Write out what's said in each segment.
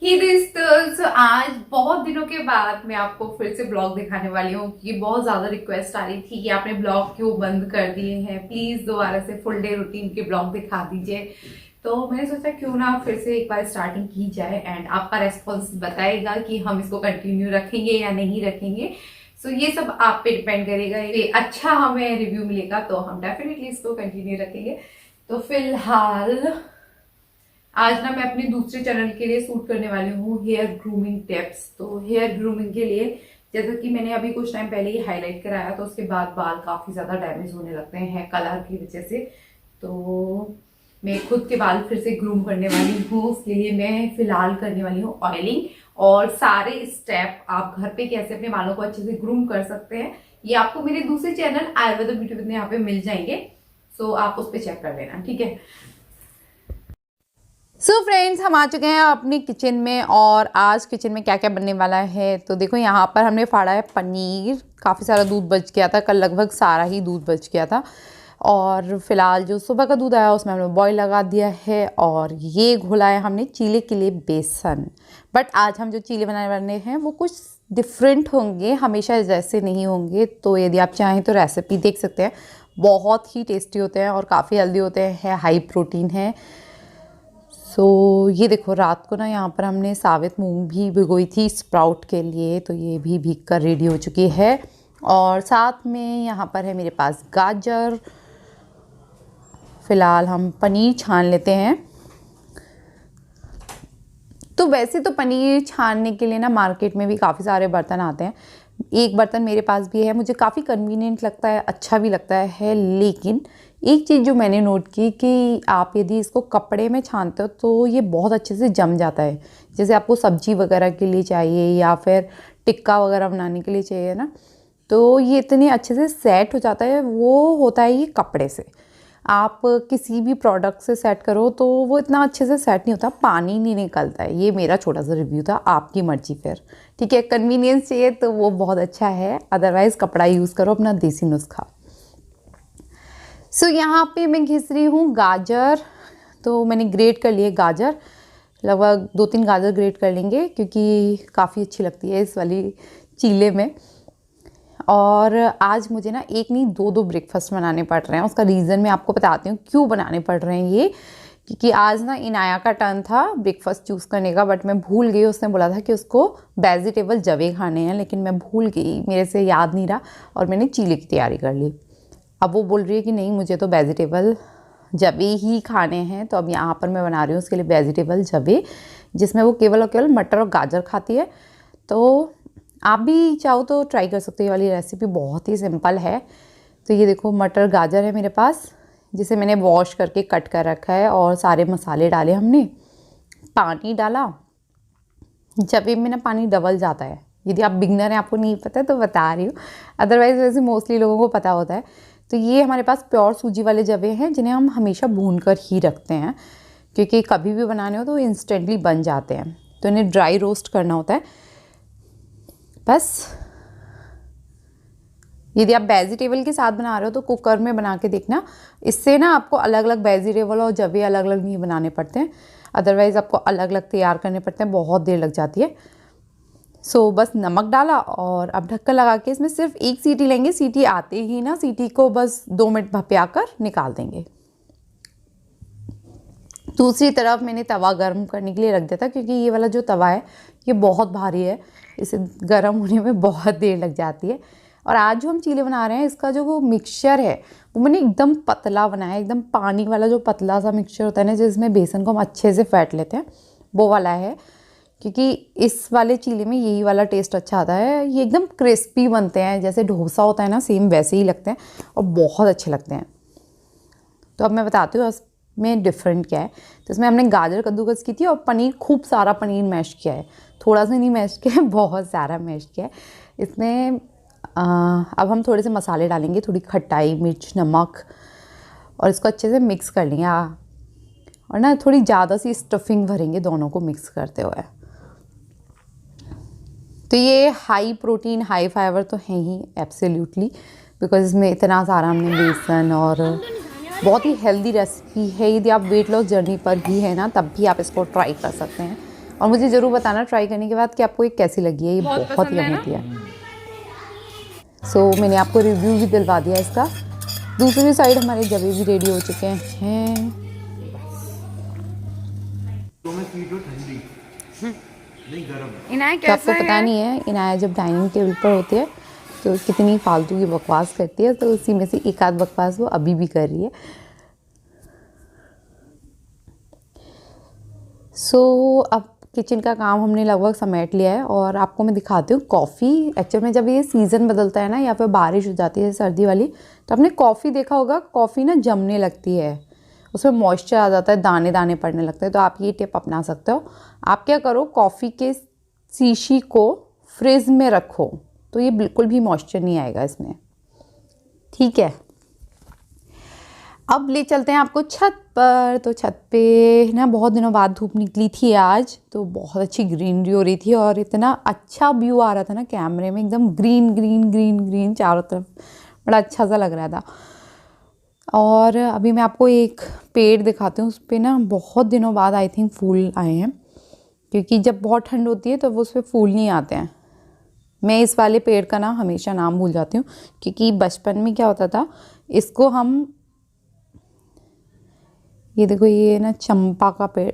ही दोस्तों, आज बहुत दिनों के बाद मैं आपको फिर से ब्लॉग दिखाने वाली हूँ क्योंकि बहुत ज्यादा रिक्वेस्ट आ रही थी कि आपने ब्लॉग क्यों बंद कर दिए हैं, प्लीज दोबारा से फुल डे रूटीन के ब्लॉग दिखा दीजिए। तो मैंने सोचा क्यों ना फिर से एक बार स्टार्टिंग की जाए एंड आपका रेस्पॉन्स बताएगा कि हम इसको कंटिन्यू रखेंगे या नहीं रखेंगे। सो ये सब आप पे डिपेंड करेगा। ये अच्छा हमें रिव्यू मिलेगा तो हम डेफिनेटली इसको कंटिन्यू रखेंगे। तो फिलहाल आज ना मैं अपने दूसरे चैनल के लिए शूट करने वाली हूँ हेयर ग्रूमिंग टिप्स। तो हेयर ग्रूमिंग के लिए जैसा कि मैंने अभी कुछ टाइम पहले ही हाईलाइट कराया तो उसके बाद बाल काफी ज्यादा डैमेज होने लगते हैं कलर की वजह से। तो मैं खुद के बाल फिर से ग्रूम करने वाली हूँ। उसके लिए मैं फिलहाल करने वाली हूँ ऑयलिंग, और सारे स्टेप आप घर पे कैसे अपने बालों को अच्छे से ग्रूम कर सकते हैं ये आपको मेरे दूसरे चैनल आयुर्वेद ब्यूटी विद यहाँ पे मिल जाएंगे। सो आप उस पर चेक कर लेना, ठीक है। सो फ्रेंड्स, हम आ चुके हैं अपनी किचन में और आज किचन में क्या क्या बनने वाला है। तो देखो यहाँ पर हमने फाड़ा है पनीर। काफ़ी सारा दूध बच गया था, कल लगभग सारा ही दूध बच गया था। और फिलहाल जो सुबह का दूध आया उसमें हमने बॉईल लगा दिया है। और ये घोलाया हमने चीले के लिए बेसन। बट आज हम जो चीले बनाने वाले हैं वो कुछ डिफरेंट होंगे, हमेशा जैसे नहीं होंगे। तो यदि आप चाहें तो रेसिपी देख सकते हैं। बहुत ही टेस्टी होते हैं और काफ़ी हेल्दी होते हैं, हाई प्रोटीन है। सो ये देखो, रात को ना यहाँ पर हमने साबित मूंग भी भिगोई थी स्प्राउट के लिए, तो ये भी भीग कर रेडी हो चुकी है। और साथ में यहाँ पर है मेरे पास गाजर। फ़िलहाल हम पनीर छान लेते हैं। तो वैसे तो पनीर छानने के लिए ना मार्केट में भी काफ़ी सारे बर्तन आते हैं। एक बर्तन मेरे पास भी है, मुझे काफ़ी कन्वीनियंट लगता है, अच्छा भी लगता है। लेकिन एक चीज़ जो मैंने नोट की कि आप यदि इसको कपड़े में छानते हो तो ये बहुत अच्छे से जम जाता है। जैसे आपको सब्जी वगैरह के लिए चाहिए या फिर टिक्का वगैरह बनाने के लिए चाहिए ना, तो ये इतने अच्छे से सेट हो जाता है। वो होता है ये कपड़े से। आप किसी भी प्रोडक्ट से सेट करो तो वो इतना अच्छे से सेट नहीं होता, पानी नहीं निकलता है। ये मेरा छोटा सा रिव्यू था, आपकी मर्जी फिर, ठीक है। कन्वीनियंस चाहिए तो वो बहुत अच्छा है, अदरवाइज़ कपड़ा यूज़ करो, अपना देसी नुस्खा। सो यहाँ पे मैं घिस रही हूँ गाजर। तो मैंने ग्रेट कर लिए गाजर, लगभग 2-3 गाजर ग्रेट कर लेंगे क्योंकि काफ़ी अच्छी लगती है इस वाली चीले में। और आज मुझे ना एक नहीं दो ब्रेकफास्ट बनाने पड़ रहे हैं। उसका रीज़न मैं आपको बताती हूँ क्यों बनाने पड़ रहे हैं ये। क्योंकि आज ना इनाया का टर्न था ब्रेकफास्ट चूज़ करने का, बट मैं भूल गई। उसने बोला था कि उसको वेजिटेबल जवे खाने हैं, लेकिन मैं भूल गई, मेरे से याद नहीं रहा और मैंने चीले की तैयारी कर ली। अब वो बोल रही है कि नहीं, मुझे तो वेजिटेबल जवे ही खाने हैं। तो अब यहाँ पर मैं बना रही हूँ उसके लिए वेजिटेबल जवे, जिसमें वो केवल और केवल मटर और गाजर खाती है। तो आप भी चाहो तो ट्राई कर सकते हो, ये वाली रेसिपी बहुत ही सिंपल है। तो ये देखो, मटर गाजर है मेरे पास, जिसे मैंने वॉश करके कट कर रखा है। और सारे मसाले डाले हमने, पानी डाला। जवे में ना पानी डबल जाता है। यदि आप बिगनर हैं, आपको नहीं पता है तो बता रही हूँ, अदरवाइज़ वैसे मोस्टली लोगों को पता होता है। तो ये हमारे पास प्योर सूजी वाले जवे हैं जिन्हें हम हमेशा भून कर ही रखते हैं, क्योंकि कभी भी बनाने हो तो इंस्टेंटली बन जाते हैं। तो इन्हें ड्राई रोस्ट करना होता है बस। यदि आप वेजिटेबल के साथ बना रहे हो तो कुकर में बना के देखना, इससे ना आपको अलग अलग वेजिटेबल और जवे अलग अलग नहीं बनाने पड़ते हैं। अदरवाइज़ आपको अलग अलग तैयार करने पड़ते हैं, बहुत देर लग जाती है। सो बस नमक डाला और अब ढक्कन लगा के इसमें सिर्फ एक सीटी लेंगे। सीटी आते ही ना सीटी को बस 2 मिनट भपया कर निकाल देंगे। दूसरी तरफ मैंने तवा गर्म करने के लिए रख दिया था, क्योंकि ये वाला जो तवा है ये बहुत भारी है, इसे गर्म होने में बहुत देर लग जाती है। और आज जो हम चीले बना रहे हैं, इसका जो वो मिक्सचर है वो मैंने एकदम पतला बनाया है, एकदम पानी वाला जो पतला सा मिक्सचर होता है ना, जिसमें बेसन को हम अच्छे से फेंट लेते हैं, वो वाला है। क्योंकि इस वाले चीले में यही वाला टेस्ट अच्छा आता है। ये एकदम क्रिस्पी बनते हैं, जैसे डोसा होता है ना, सेम वैसे ही लगते हैं और बहुत अच्छे लगते हैं। तो अब मैं बताती हूँ में डिफरेंट क्या है। तो इसमें हमने गाजर कद्दूकस की थी और पनीर, खूब सारा पनीर मैश किया है। थोड़ा सा नहीं मैश किया है, बहुत सारा मैश किया है इसमें। अब हम थोड़े से मसाले डालेंगे, थोड़ी खटाई, मिर्च, नमक, और इसको अच्छे से मिक्स कर लेंगे। और ना थोड़ी ज़्यादा सी स्टफिंग भरेंगे दोनों को मिक्स करते हुए। तो ये हाई प्रोटीन हाई फाइबर तो है ही एब्सोल्युटली, बिकॉज इसमें इतना सारा हमने बेसन, और बहुत ही हेल्दी रेसिपी है। यदि आप वेट लॉस जर्नी पर भी है ना, तब भी आप इसको ट्राई कर सकते हैं। और मुझे ज़रूर बताना ट्राई करने के बाद कि आपको ये कैसी लगी है। ये बहुत यम्मी होती है। सो मैंने आपको रिव्यू भी दिलवा दिया इसका। दूसरी साइड हमारे जबे भी रेडी हो चुके हैं। तो आपको पता नहीं है इनाया जब डाइनिंग टेबल पर होती है तो कितनी फालतू की बकवास करती है, तो उसी में से एक आध बकवास वो अभी भी कर रही है। सो अब किचन का काम हमने लगभग समेट लिया है और आपको मैं दिखाती हूँ कॉफ़ी। एक्चुअल में जब ये सीज़न बदलता है ना या फिर बारिश हो जाती है सर्दी वाली, तो आपने कॉफ़ी देखा होगा, कॉफ़ी ना जमने लगती है, उसमें मॉइस्चर आ जाता है, दाने दाने पड़ने लगते हैं। तो आप ये टिप अपना सकते हो। आप क्या करो, कॉफ़ी के शीशी को फ्रिज में रखो तो ये बिल्कुल भी मॉइस्चर नहीं आएगा इसमें, ठीक है। अब ले चलते हैं आपको छत पर। तो छत पे ना बहुत दिनों बाद धूप निकली थी आज, तो बहुत अच्छी ग्रीनरी हो रही थी और इतना अच्छा व्यू आ रहा था ना कैमरे में, एकदम ग्रीन ग्रीन ग्रीन ग्रीन चारों तरफ, बड़ा अच्छा सा लग रहा था। और अभी मैं आपको एक पेड़ दिखाती हूँ, उस पर ना बहुत दिनों बाद आई थिंक फूल आए हैं, क्योंकि जब बहुत ठंड होती है तो वो उस पर फूल नहीं आते हैं। मैं इस वाले पेड़ का ना हमेशा नाम भूल जाती हूँ, क्योंकि बचपन में क्या होता था, इसको हम, ये देखो ये ना चंपा का पेड़,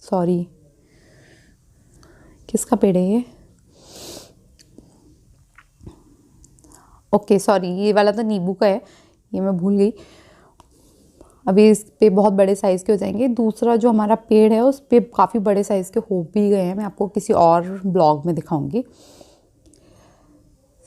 सॉरी किसका पेड़ है ये, ओके सॉरी, ये वाला तो नींबू का है, ये मैं भूल गई। अभी इस पे बहुत बड़े साइज़ के हो जाएंगे। दूसरा जो हमारा पेड़ है उस पे काफ़ी बड़े साइज़ के हो भी गए हैं, मैं आपको किसी और ब्लॉग में दिखाऊंगी।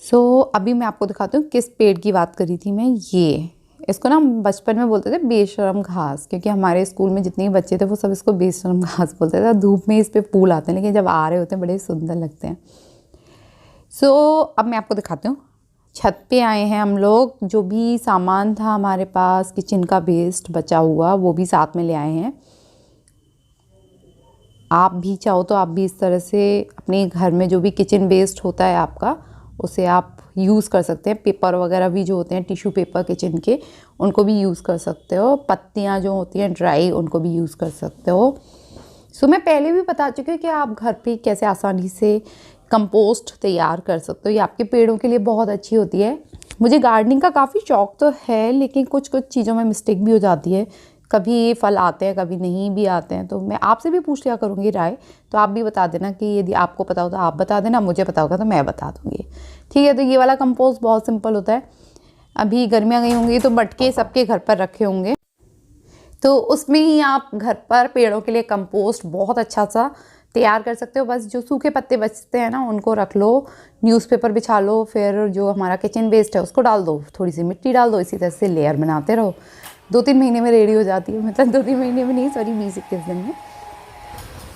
सो अभी मैं आपको दिखाती हूँ किस पेड़ की बात करी थी मैं। ये इसको ना बचपन में बोलते थे बेशरम घास, क्योंकि हमारे स्कूल में जितने भी बच्चे थे वो सब इसको बेशरम घास बोलते थे। धूप में इस पे फूल आते हैं, लेकिन जब आ रहे होते हैं बड़े सुंदर लगते हैं। सो अब मैं आपको दिखाती हूँ, छत पे आए हैं हम लोग। जो भी सामान था हमारे पास किचन का वेस्ट बचा हुआ, वो भी साथ में ले आए हैं। आप भी चाहो तो आप भी इस तरह से अपने घर में जो भी किचन वेस्ट होता है आपका, उसे आप यूज़ कर सकते हैं। पेपर वगैरह भी जो होते हैं, टिश्यू पेपर किचन के, उनको भी यूज़ कर सकते हो। पत्तियाँ जो होती हैं ड्राई, उनको भी यूज़ कर सकते हो। सो मैं पहले भी बता चुकी हूँ कि आप घर पे कैसे आसानी से कंपोस्ट तैयार कर सकते हो। ये आपके पेड़ों के लिए बहुत अच्छी होती है। मुझे गार्डनिंग का काफ़ी शौक तो है, लेकिन कुछ कुछ चीज़ों में मिस्टेक भी हो जाती है। कभी ये फल आते हैं, कभी नहीं भी आते हैं। तो मैं आपसे भी पूछ लिया करूँगी राय, तो आप भी बता देना कि यदि आपको पता हो तो आप बता देना, मुझे पता होगा तो मैं बता दूँगी, ठीक है। तो ये वाला कंपोस्ट बहुत सिंपल होता है। अभी गर्मियाँ गई होंगी तो मटके सबके घर पर रखे होंगे, तो उसमें ही आप घर पर पेड़ों के लिए कंपोस्ट बहुत अच्छा सा तैयार कर सकते हो। बस जो सूखे पत्ते बचते हैं ना, उनको रख लो, न्यूज़पेपर बिछा लो, फिर जो हमारा किचन वेस्ट है उसको डाल दो, थोड़ी सी मिट्टी डाल दो, इसी तरह से लेयर बनाते रहो। 2-3 महीने में रेडी हो जाती है, मतलब 2-3 महीने में नहीं, सॉरी 20-21 दिन में।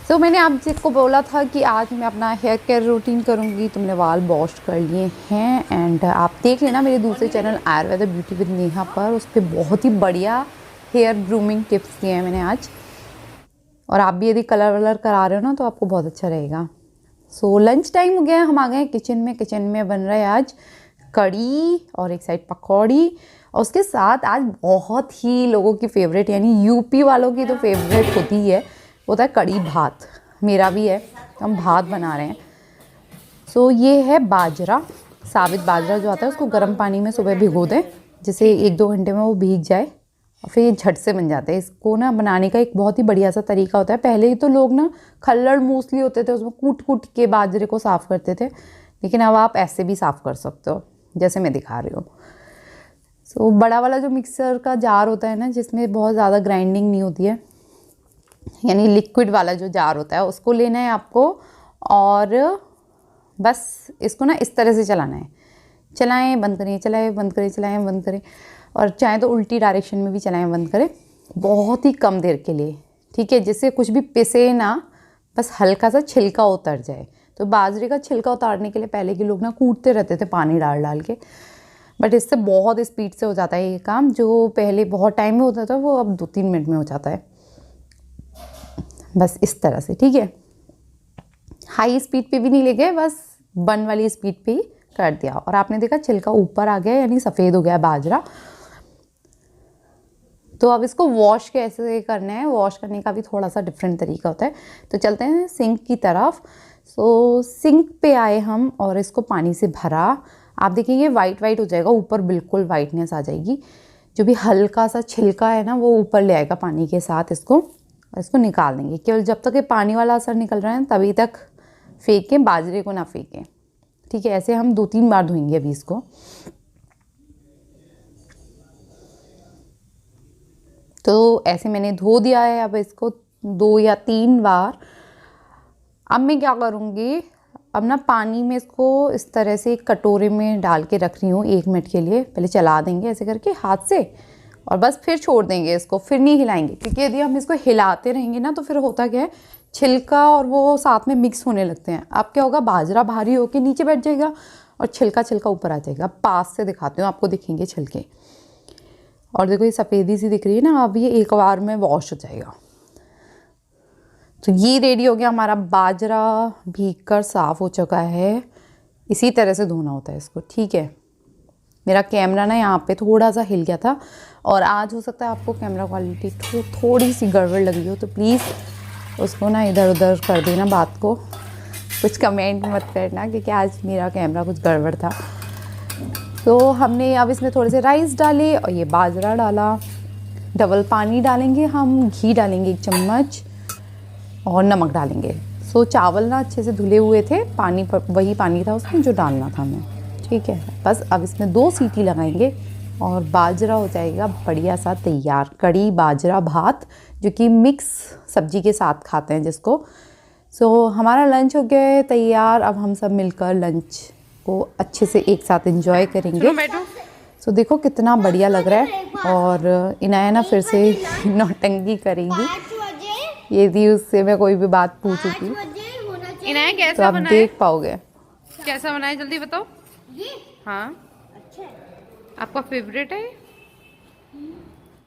तो मैंने आप जिसको बोला था कि आज मैं अपना हेयर केयर रूटीन करूँगी, तो मैंने बाल वॉश कर लिए हैं। एंड आप देख लेना मेरे दूसरे channel Ayurveda beauty with Neha पर, उस पर बहुत ही बढ़िया हेयर ग्रूमिंग टिप्स दिए हैं मैंने आज। और आप भी यदि कलर वलर करा रहे हो ना तो आपको बहुत अच्छा रहेगा। सो लंच टाइम हो गया, हम आ गए किचन में। किचन में बन रहा है आज कड़ी और एक साइड पकौड़ी, और उसके साथ आज बहुत ही लोगों की फेवरेट, यानी यूपी वालों की तो फेवरेट होती है, होता है कड़ी भात। मेरा भी है, हम भात बना रहे हैं। सो ये है बाजरा, साबित बाजरा जो आता है, उसको गर्म पानी में सुबह भिगो दें, जिससे 1-2 घंटे में वो भीग जाए और फिर ये झट से बन जाते हैं। इसको ना बनाने का एक बहुत ही बढ़िया सा तरीका होता है। पहले ही तो लोग ना खल्लड़ मूसली होते थे, उसमें कूट कूट के बाजरे को साफ़ करते थे, लेकिन अब आप ऐसे भी साफ़ कर सकते हो जैसे मैं दिखा रही हूँ। सो बड़ा वाला जो मिक्सर का जार होता है ना, जिसमें बहुत ज़्यादा ग्राइंडिंग नहीं होती है, यानी लिक्विड वाला जो जार होता है, उसको लेना है आपको और बस इसको ना इस तरह से चलाना है। चलाएं बंद करें, चलाएं बंद करें, चलाएं बंद करें, और चाहे तो उल्टी डायरेक्शन में भी चलाएं बंद करें, बहुत ही कम देर के लिए, ठीक है, जिससे कुछ भी पिसे ना, बस हल्का सा छिलका उतर जाए। तो बाजरे का छिलका उतारने के लिए पहले के लोग ना कूटते रहते थे पानी डाल डाल के, बट इससे बहुत स्पीड से हो जाता है ये काम। जो पहले बहुत टाइम में होता था वो अब 2-3 मिनट में हो जाता है, बस इस तरह से, ठीक है। हाई स्पीड पे भी नहीं ले गए, बस बन वाली स्पीड पे ही कर दिया, और आपने देखा छिलका ऊपर आ गया, यानी सफ़ेद हो गया बाजरा। तो अब इसको वॉश कैसे करना है, वॉश करने का भी थोड़ा सा डिफरेंट तरीका होता है। तो चलते हैं सिंक की तरफ। सो सिंक पे आए हम और इसको पानी से भरा। आप देखेंगे वाइट वाइट हो जाएगा, ऊपर बिल्कुल वाइटनेस आ जाएगी। जो भी हल्का सा छिलका है ना वो ऊपर ले आएगा पानी के साथ इसको, और इसको निकाल देंगे। केवल जब तक ये पानी वाला असर निकल रहा है तभी तक फेंकें, बाजरे को ना फेंकें, ठीक है। ऐसे हम 2-3 बार धोएंगे अभी इसको। तो ऐसे मैंने धो दिया है, अब इसको 2 या 3 बार। अब मैं क्या करूँगी, अब ना पानी में इसको इस तरह से एक कटोरे में डाल के रख रही हूँ 1 मिनट के लिए। पहले चला देंगे ऐसे करके हाथ से, और बस फिर छोड़ देंगे इसको, फिर नहीं हिलाएंगे, क्योंकि यदि हम इसको हिलाते रहेंगे ना तो फिर होता क्या है, छिलका और वो साथ में मिक्स होने लगते हैं। अब क्या होगा, बाजरा भारी होके नीचे बैठ जाएगा और छिलका छिलका ऊपर आ जाएगा। पास से दिखाती हूँ, आपको दिखेंगे छिलके। और देखो ये सफ़ेदी सी दिख रही है ना, अब ये एक बार में वॉश हो जाएगा। तो ये रेडी हो गया हमारा बाजरा, भीग कर साफ़ हो चुका है। इसी तरह से धोना होता है इसको, ठीक है। मेरा कैमरा ना यहाँ पे थोड़ा सा हिल गया था, और आज हो सकता है आपको कैमरा क्वालिटी थोड़ी सी गड़बड़ लगी हो, तो प्लीज़ उसको ना इधर उधर कर देना बात को, कुछ कमेंट मत करना, क्योंकि आज मेरा कैमरा कुछ गड़बड़ था। तो हमने अब इसमें थोड़े से राइस डाले और ये बाजरा डाला। डबल पानी डालेंगे हम, घी डालेंगे 1 चम्मच और नमक डालेंगे। सो चावल ना अच्छे से धुले हुए थे, पानी वही पानी था उसमें जो डालना था हमें, ठीक है। बस अब इसमें 2 सीटी लगाएंगे और बाजरा हो जाएगा बढ़िया सा तैयार। कड़ी बाजरा भात, जो कि मिक्स सब्जी के साथ खाते हैं जिसको। सो हमारा लंच हो गया है तैयार। अब हम सब मिलकर लंच को अच्छे से एक साथ एंजॉय करेंगे। सो देखो कितना बढ़िया लग रहा है। और इनाया ना फिर से नौटंकी करेंगी यदि उससे मैं कोई भी बात पूछूंगी, इनाया कैसा तो आप बनाए? देख पाओगे। कैसा बनाए जल्दी बताओ। ये हाँ अच्छा है। आपका फेवरेट है?